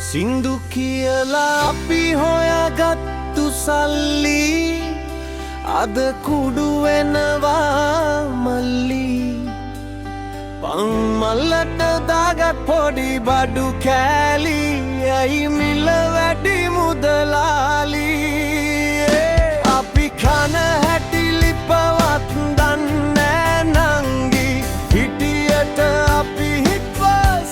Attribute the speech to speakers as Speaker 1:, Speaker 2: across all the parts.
Speaker 1: සින්දු කියලා අපි හොයාගත්තු සල්ලි අද කුඩු වෙනවා මල්ලි පන් මල්ලට දාගත් පොඩි බඩු කෑලි ඇයි මිල වැඩි මුදලාලි අපි කන හැටි ලිපවත් දන්නේ නංගි හිටියට අපි හිටව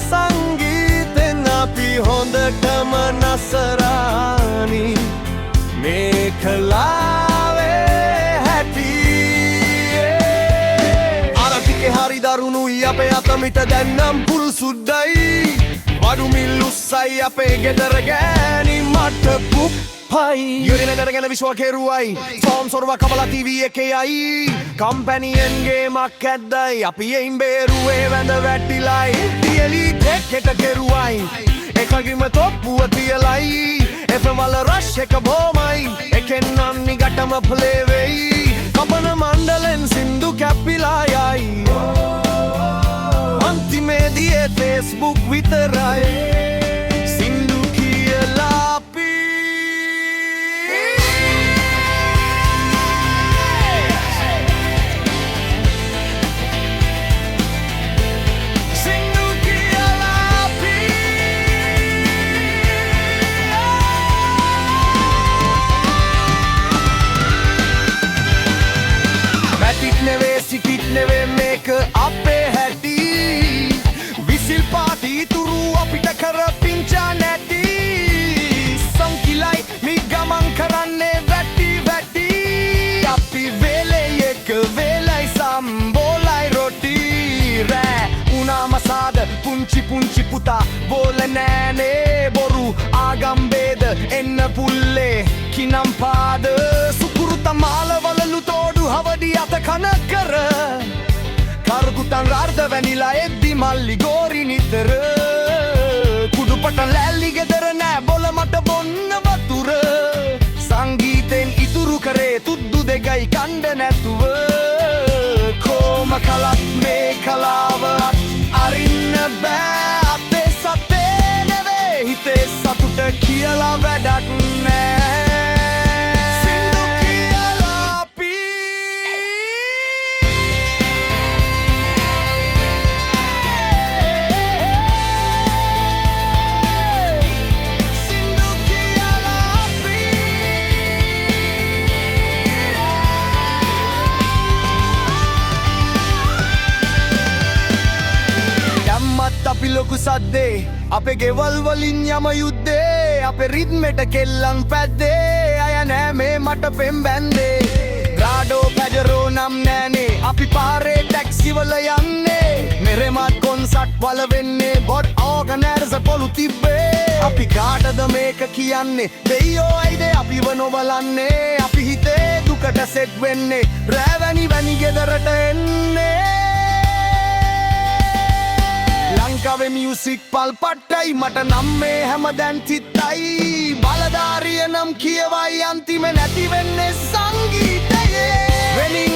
Speaker 1: සංගීතෙන් අපි හොඳටම නසරානි මේ කලාවේ හැටි අරටිකේ හරි දරුණුයි අපේ අතමිට දැන්නම් පුල් සුද්දයි වඩු මිල්ලුස්සයි අපේ ගෙදර ගෑණි මට පුප්පයි යුරිනකට ගැන විශ්ව කෙරුවයි ෆෝම් සොරව කබලා ටීවී එකේ යයි කම්පැනියන්ගේ මක් ඇද්දයි අපි එයින් බේරුවේ වැඳ වැටිලයි ඩියලි ටෙක්කට කෙරුවයි එකගිම තොප්පුව තියලයි එෆම් වල රෂ් එක බොමයි එකෙන් නන්නි ගටම ප්ලේ වෙයි කපන මණ්ඩලෙන් සින්දු කැපිලා යයි අන්තිමේදී ෆේස්බුක් විතරයි සින්දු කියලා අපි සින්දු කියලා අපි මැටික් නෙවේ සිටික් නෙවේ මේක අපේ හැටි විසිල් පාටි තුරු අපිට කර පිංචා නැති සංකිලයි මි ගමන් කරන්නේ වැටි වැටි අපි වේලේ එක වේලයි සම්බෝලයි රොටි රෑ උනාම සාද පුංචි පුංචි පුතා බෝල නෑනේ බොරු ආගම්බේද එන්න පුල්ලේ කිනම් පාද සුකුරුත මාලවලලු තෝඩු හවඩි අත කන කර කරුකුටන් රාර්ධ වැනිලා එද්දි මල්ලි ගෝරි නිතර කුඩුපට ලැල්ලි ගෙදර නෑ බොල මට බොන්න වතුර සංගීතෙන් ඉතුරු කරේ තුද්දු දෙකයි කණ්ඩ නැතුව කෝම කලත් මේ කලාව අරින්න බෑ අපේ සතේ නෙවේ හිතේ සතුට කියලා වැඩක් නෑ සින්දු කියලා අපි සින්දු කියලා අපි යම්මත් අපි ලොකු සද්දේ අපේ ගෙවල් වලින් යම යුද්ධේ අපේ රිද්මෙට කෙල්ලන් පැද්දේ අය නෑ මේ මට පෙම් බැන්දේ ග්‍රාඩෝ පැජරෝ නම් නෑනේ අපි පාරේ ටැක්සි වල යන්නේ මෙරෙමත් කොන්සට් වල වෙන්නේ බොඩ් ඕගනර්ස පොලු තිබ්බේ අපි කාටද මේක කියන්නේ දෙයියෝ ඇයිද අපිව නොබලන්නේ අපි හිතේ දුකට සෙට් වෙන්නේ රෑවැනි වැනි ගෙදරට එන්නේ ලංකාවේ මියුසික් පල් පට්ටයි මට නම් මේ හැම දැන් තිත්තයි බලධාරිය නම් කියවයි අන්තිම නැති වෙන්නේ සංගීතයේ වෙනින්